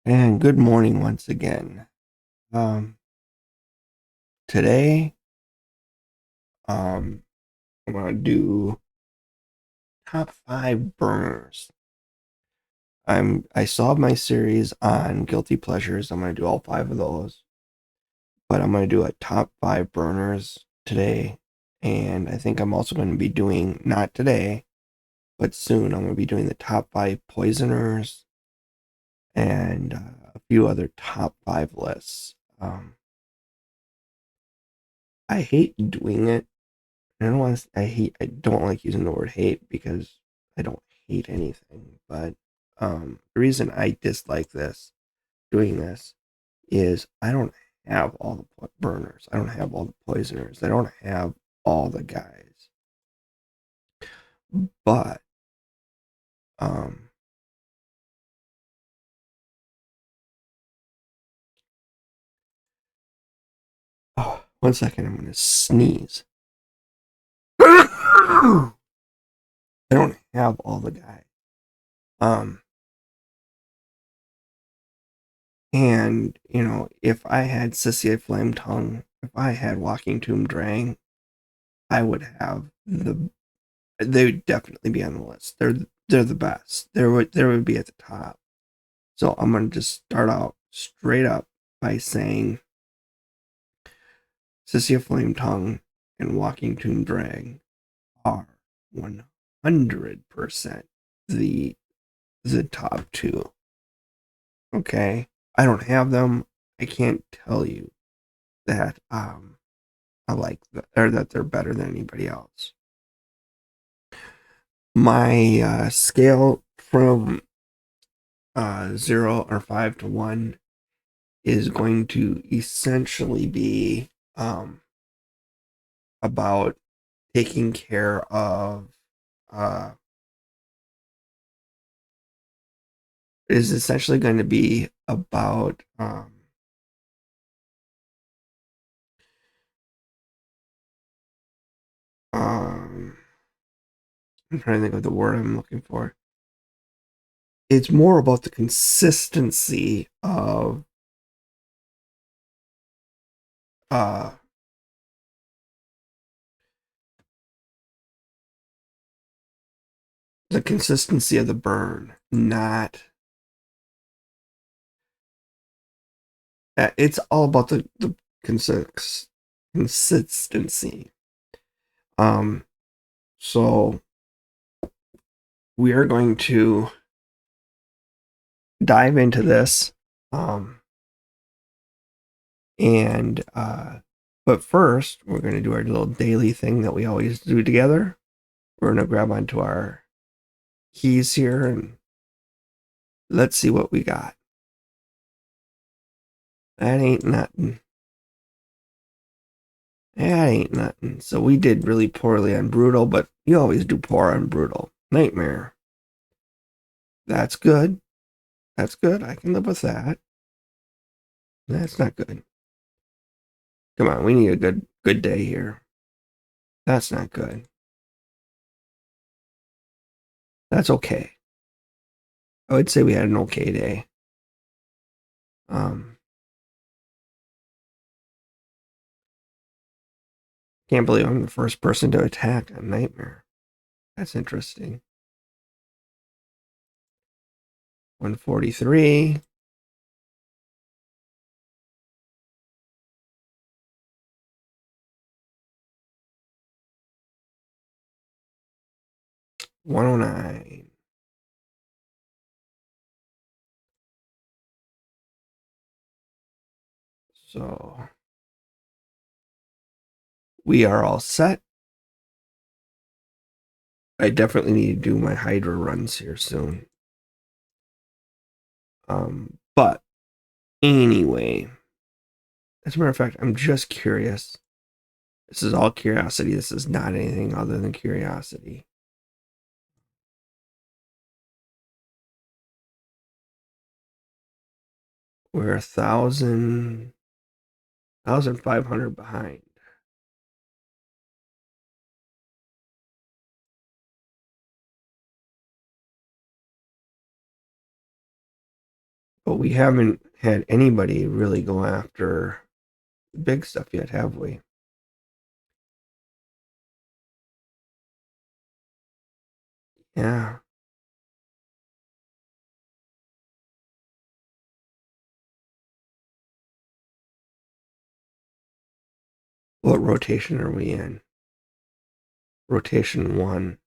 And good morning once again. Um, Today, um, I'm gonna do top five burners. I still have my series on guilty pleasures. I'm gonna do all five of those, but I'm gonna do a top five burners today. And I think I'm also gonna be doing not today, but soon. I'm gonna be doing the top five poisoners and a few other top five lists. I hate doing it. I don't want to, I don't like using the word hate because I don't hate anything, but the reason I dislike doing this is I don't have all the burners. I don't have all the poisoners. I don't have all the guys. But um oh, one second, I'm gonna sneeze. I don't have all the guys. Um and if I had Sissy Flame Tongue, if I had Walking Tomb Drang, I would have they would definitely be on the list. They're the best. They would be at the top. So I'm gonna just start out straight up by saying Sissy Flame Tongue and Walking Tomb Drag are 100% the the top two. Okay, I don't have them. I can't tell you that I like or that they're better than anybody else. My scale from 0 or 5 to 1 is going to essentially be about taking care of uh, is essentially going to be about um, I'm trying to think of the word I'm looking for. It's more about the consistency of uh, the burn, not it's all about the consistency. Um, so we are going to dive into this. Um, and but first, we're going to do our little daily thing that we always do together. We're going to grab onto our keys here and let's see what we got. That ain't nothing. That ain't nothing. So we did really poorly on Brutal, but you always do poor on Brutal. Nightmare. That's good. That's good. I can live with that. That's not good. Come on, we need a good day here. That's not good. That's okay. I would say we had an okay day. Um, can't believe I'm the first person to attack a Nightmare. That's interesting. 143. $109. So we are all set. I definitely need to do my Hydra runs here soon. But anyway, as a matter of fact, I'm just curious. This is all curiosity. This is not anything other than curiosity. We're 1,500 behind. But we haven't had anybody really go after the big stuff yet, have we? Yeah. What rotation are we in? Rotation 1.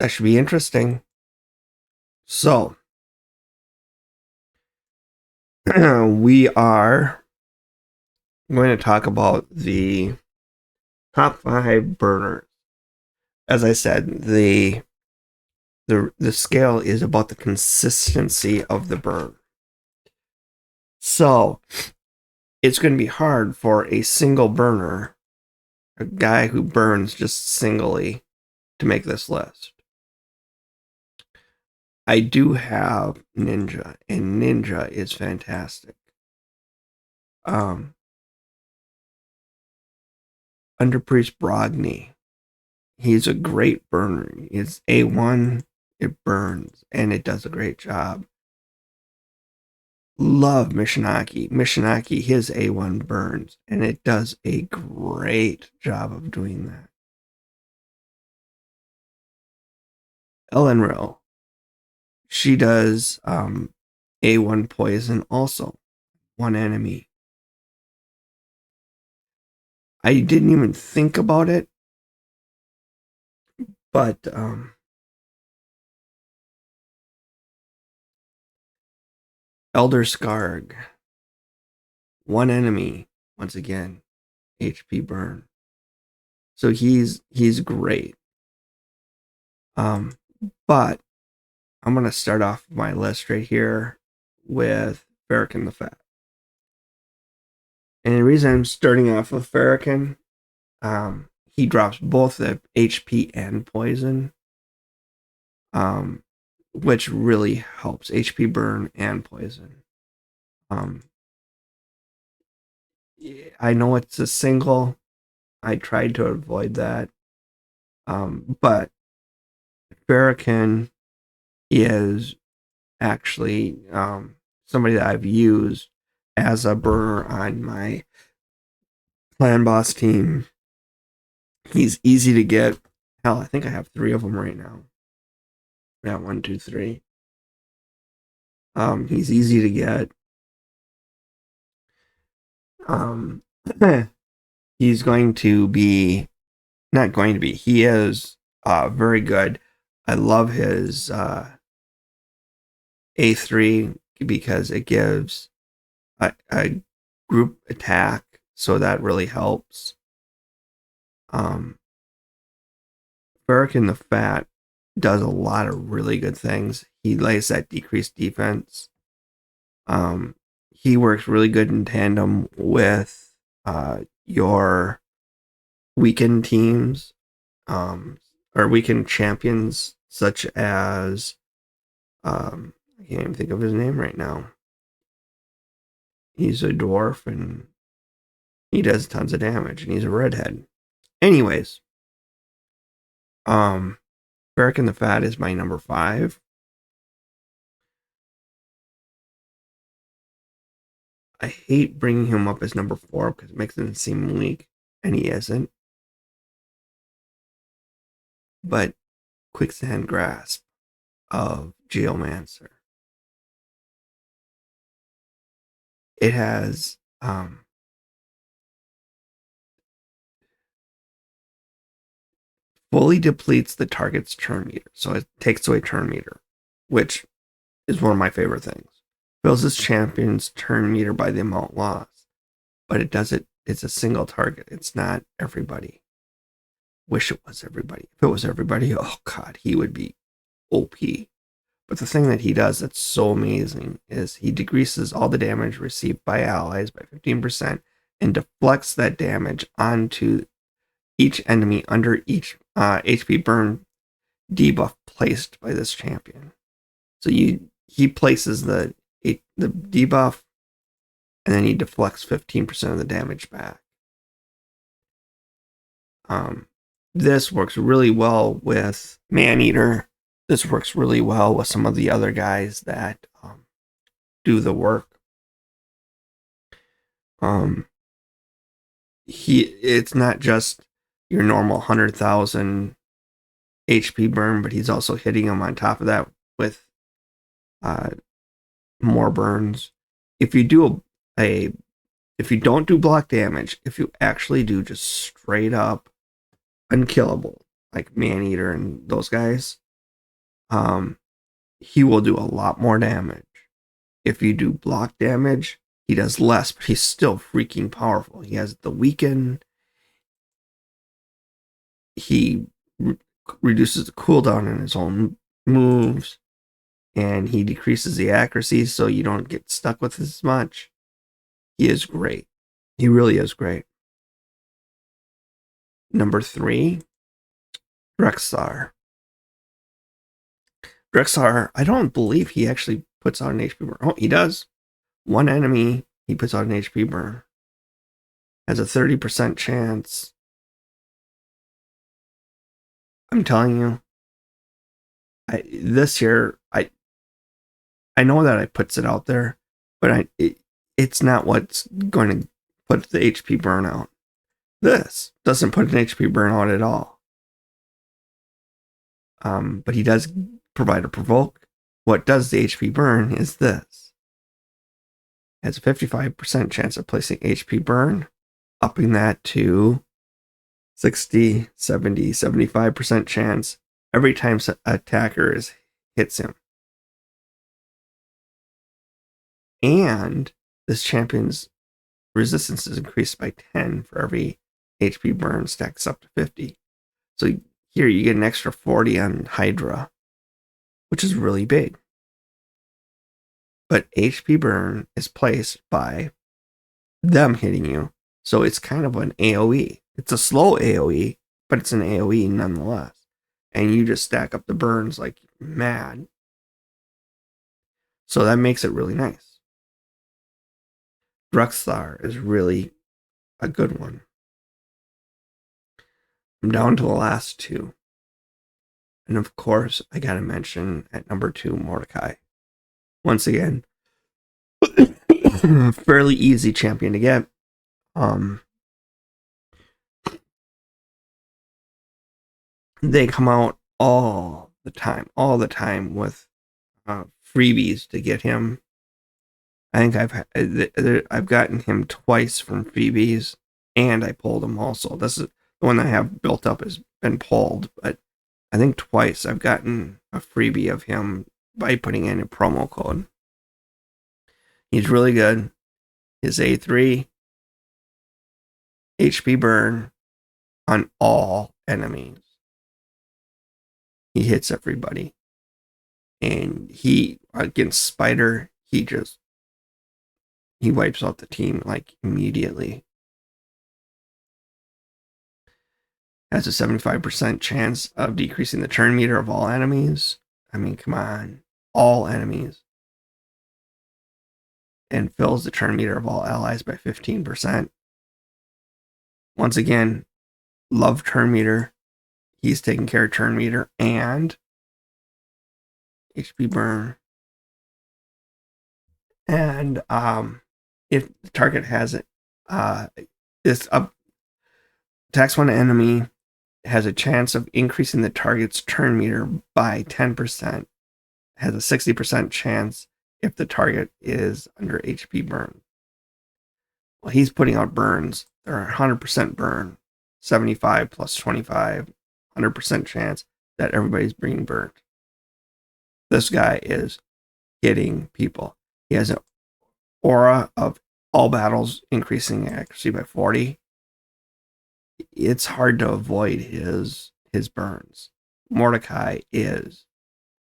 That should be interesting. So, we are going to talk about the top 5 burners. As I said, the scale is about the consistency of the burn. So, it's going to be hard for a single burner, a guy who burns just singly, to make this list. I do have Ninja, and Ninja is fantastic. Under Priest Brogni, he's a great burner. It's A1, it burns, and it does a great job. Love Mishinaki. Mishinaki, his A1 burns, and it does a great job of doing that. Ellenrill, she does A1 poison also, one enemy. I didn't even think about it, but Elder Skarg, one enemy, once again, HP burn. So he's great. But I'm gonna start off my list right here with Farrakhan the Fat. And the reason I'm starting off with Farrakhan, he drops both the HP and poison, which really helps HP burn and poison. I know it's a single. I tried to avoid that, but Farrakhan is actually somebody that I've used as a burner on my Clan Boss team. He's easy to get. Hell, I think I have 3 of them right now. Yeah, 1, 2, 3. He's easy to get. He's going to be, not going to be, he is very good. I love his A3 because it gives a group attack, so that really helps. Farrakhan the Fat does a lot of really good things. He lays that decreased defense. He works really good in tandem with your weakened teams, or weakened champions, such as I can't even think of his name right now. He's a dwarf and he does tons of damage, and he's a redhead. Anyways, Farrakhan the Fat is my number 5. I hate bringing him up as number 4 because it makes him seem weak, and he isn't. But Quicksand Grasp of Geomancer. It has fully depletes the target's turn meter. So it takes away turn meter, which is one of my favorite things. Fills its champion's turn meter by the amount lost. But it does it, it's a single target. It's not everybody. Wish it was everybody. If it was everybody, oh god, he would be OP. But the thing that he does that's so amazing is he decreases all the damage received by allies by 15% and deflects that damage onto each enemy under each HP burn debuff placed by this champion. So he places the debuff, and then he deflects 15% of the damage back. This works really well with Maneater this works really well with some of the other guys that do the work. It's not just your normal 100,000 HP burn, but he's also hitting him on top of that with uh, more burns. If you do if you don't do block damage, if you actually do just straight up unkillable, like Maneater and those guys, he will do a lot more damage. If you do block damage, he does less, but he's still freaking powerful. He has the weaken. He reduces the cooldown in his own moves, and he decreases the accuracy so you don't get stuck with as much. He is great. He really is great. Number 3, Drexar. Drexar, I don't believe he actually puts out an HP burn. Oh, he does. One enemy, he puts out an HP burn. Has a 30% chance. I'm telling you, this year, I know that it puts it out there, but it's not what's going to put the HP burn out. This doesn't put an HP burn out at all. But he does provide a provoke. What does the HP burn is this. It has a 55% chance of placing HP burn, upping that to 60, 70, 75% chance every time an attacker hits him. And this champion's resistance is increased by 10 for every HP burn stacks up to 50. So here you get an extra 40 on Hydra, which is really big. But HP burn is placed by them hitting you. So it's kind of an AoE. It's a slow AoE, but it's an AoE nonetheless. And you just stack up the burns like mad. So that makes it really nice. Drexar is really a good one. I'm down to the last 2. And of course, I gotta mention at number 2, Mordecai. Once again, fairly easy champion to get. They come out all the time with freebies to get him. I think I've gotten him twice from freebies, and I pulled him also. This is the one I have built up has been pulled, but I think twice I've gotten a freebie of him by putting in a promo code. He's really good. His A3 HP burn on all enemies. He hits everybody. And he, against Spider, he wipes out the team like immediately. Has a 75% chance of decreasing the turn meter of all enemies. I mean, come on. All enemies. And fills the turn meter of all allies by 15%. Once again, love turn meter. He's taking care of turn meter and HP burn. And if the target has it, this attacks one enemy, has a chance of increasing the target's turn meter by 10%. Has a 60% chance if the target is under HP burn. Well, he's putting out burns. They're 100% burn. 75 plus 25, 100% chance that everybody's being burned. This guy is hitting people. He has an aura of all battles increasing accuracy by 40. It's hard to avoid his burns. Mordecai is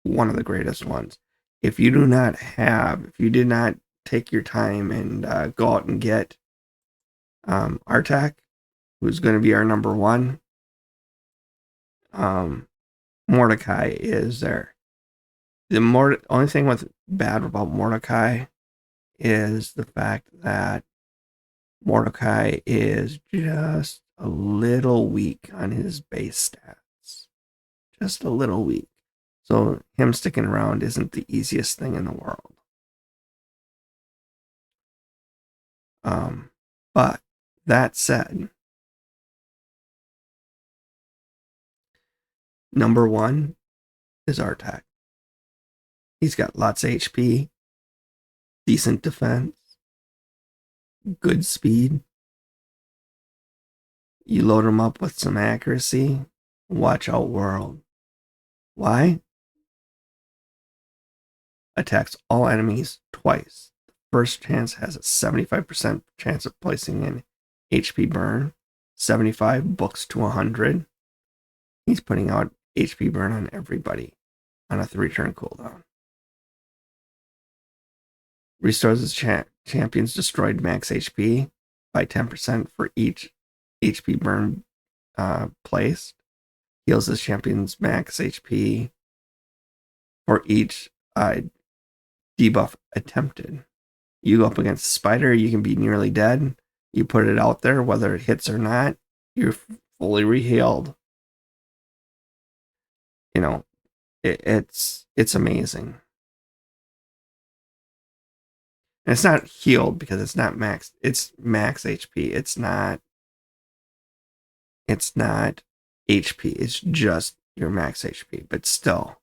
one of the greatest ones. If you did not take your time and go out and get Artak, who's going to be our number 1, Mordecai is there. The only thing bad about Mordecai is the fact that Mordecai is just a little weak on his base stats. Just a little weak. So him sticking around isn't the easiest thing in the world. But that said, number one is Artak. He's got lots of HP, decent defense, good speed. You load him up with some accuracy, watch out world. Why? Attacks all enemies twice. The first chance has a 75% chance of placing an HP burn. 75 books to 100. He's putting out HP burn on everybody on a 3-turn cooldown. Restores his champion's destroyed max HP by 10% for each HP burn placed. Heals his champion's max HP for each debuff attempted. You go up against a spider, you can be nearly dead. You put it out there, whether it hits or not, you're fully rehealed. You know, it's amazing. And it's not healed because it's not max. It's max HP. It's not HP. It's just your max HP. But still,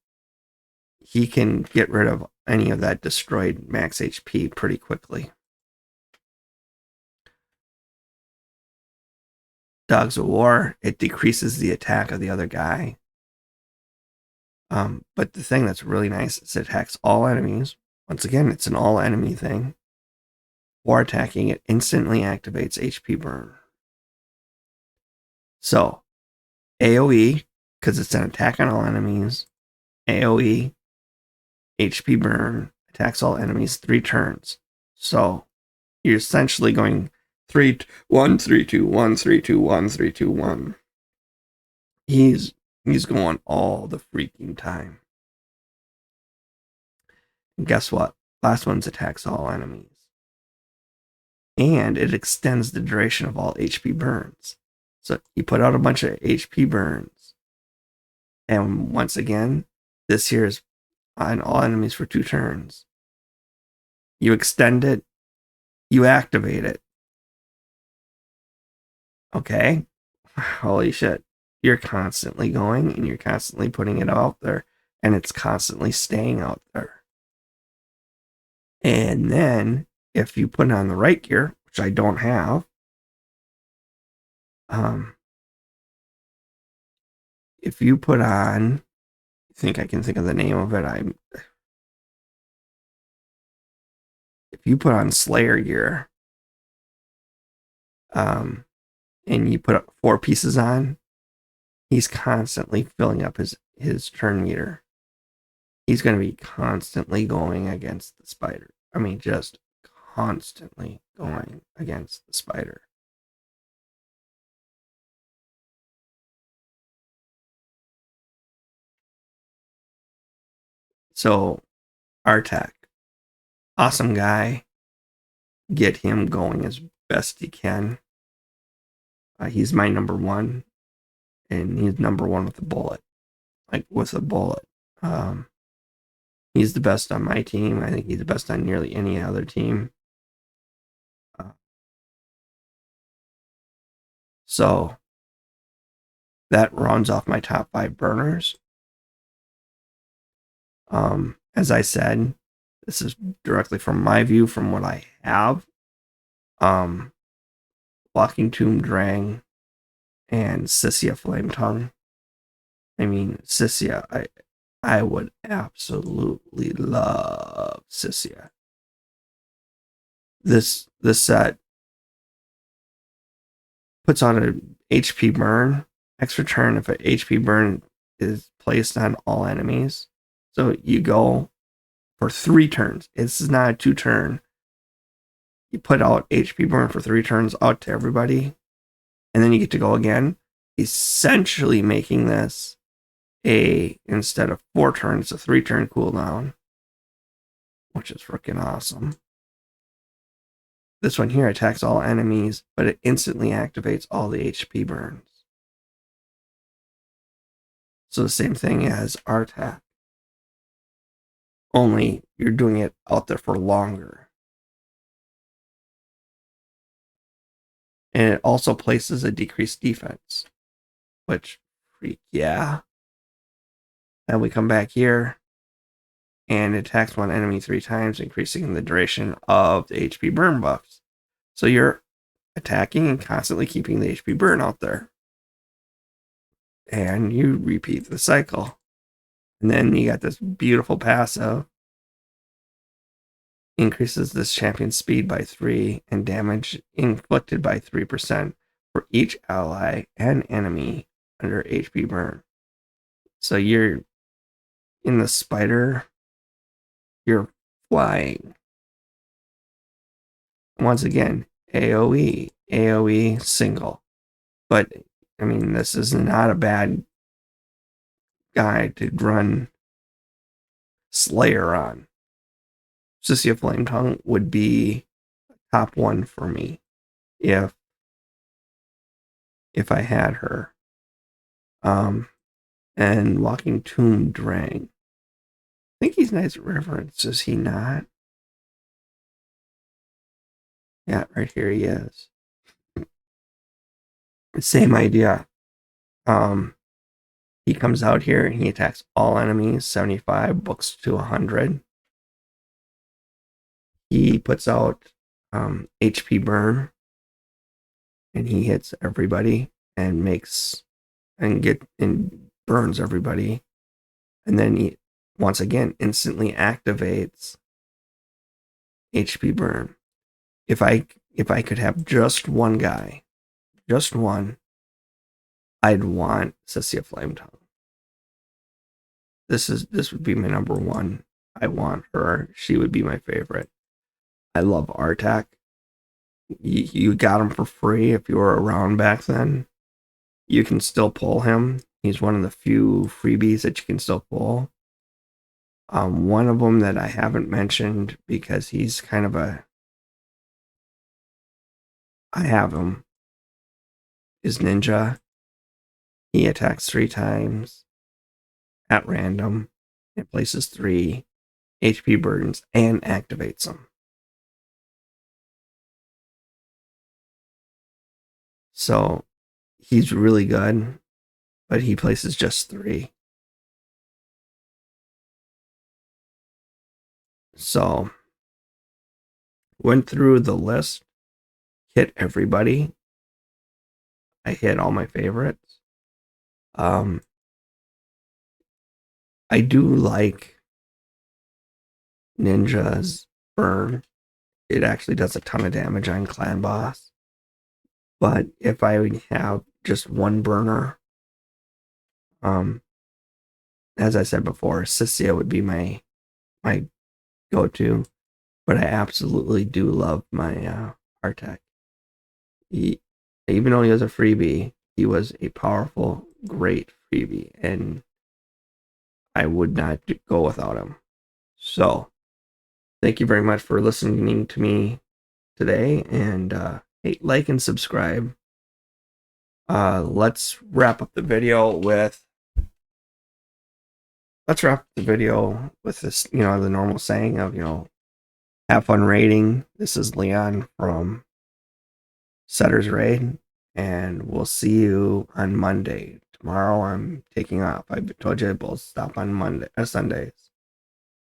he can get rid of any of that destroyed max HP pretty quickly. Dogs of War, it decreases the attack of the other guy. But the thing that's really nice is it attacks all enemies. Once again, it's an all enemy thing. War attacking, it instantly activates HP burn. So, AoE, because it's an attack on all enemies, AoE, HP burn, attacks all enemies 3 turns. So, you're essentially going 3, 1, 3, 2, 1, 3, 2, 1, 3, 2, 1. He's going all the freaking time. And guess what? Last one's attacks all enemies. And it extends the duration of all HP burns. So you put out a bunch of HP burns. And once again, this here is on all enemies for 2 turns. You extend it, you activate it. Okay? Holy shit. You're constantly going and you're constantly putting it out there, and it's constantly staying out there. And then if you put on the right gear, which I don't have, if you put on, I think I can think of the name of it. If you put on Slayer gear, and you put 4 pieces on, he's constantly filling up his turn meter. He's going to be constantly going against the spider. I mean, just constantly going against the spider. So, Artak, awesome guy. Get him going as best he can. He's my number 1, and he's number 1 with a bullet. Like, with a bullet. He's the best on my team. I think he's the best on nearly any other team. So, that rounds off my top 5 burners. As I said, this is directly from my view, from what I have. Walking Tomb Drang and Sissia Flametongue. I mean, Sissia, I would absolutely love Sissia. This set puts on an HP burn, extra turn if an HP burn is placed on all enemies. So you go for 3 turns. This is not a 2-turn. You put out HP burn for 3 turns out to everybody, and then you get to go again, essentially making this instead of 4 turns, a 3-turn cooldown, which is freaking awesome. This one here attacks all enemies, but it instantly activates all the HP burns. So the same thing as Artak. only you're doing it out there for longer. And it also places a decreased defense, which, freak yeah. Then we come back here and attacks one enemy 3 times, increasing the duration of the HP burn buffs. So you're attacking and constantly keeping the HP burn out there. And you repeat the cycle. And then you got this beautiful passive. Increases this champion's speed by 3 and damage inflicted by 3% for each ally and enemy under HP burn. So you're in the spider, you're flying. Once again, AoE single. But, I mean, this is not a bad guy to run Slayer on. Sissia Flametongue would be top 1 for me if I had her. And Walking Tomb Drang. I think he's nice reference, is he not? Yeah, right here he is. Same idea. He comes out here and he attacks all enemies, 75, books to 100. He puts out HP burn, and he hits everybody and burns everybody, and then he once again instantly activates HP burn. If I could have just one guy, just one, I'd want Sissia Flametongue. This would be my number 1. I want her. She would be my favorite. I love Artak. You got him for free if you were around back then. You can still pull him. He's one of the few freebies that you can still pull. One of them that I haven't mentioned because he's kind of I have him, is Ninja. He attacks 3 times at random. It places 3 HP burdens and activates them. So he's really good, but he places just 3. So went through the list, hit everybody. I hit all my favorites. I do like Ninja's burn. It actually does a ton of damage on Clan Boss. But if I would have just one burner, as I said before, Sissia would be my go-to. But I absolutely do love my Artak. Even though he was a freebie, he was a powerful, great freebie, and I would not go without him. So, thank you very much for listening to me today, and hey, like and subscribe. Let's wrap up the video with this, the normal saying of, have fun raiding. This is Leon from Setter's Raid, and we'll see you on Monday. Tomorrow I'm taking off. I told you I will stop on Sundays.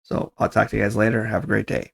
So I'll talk to you guys later. Have a great day.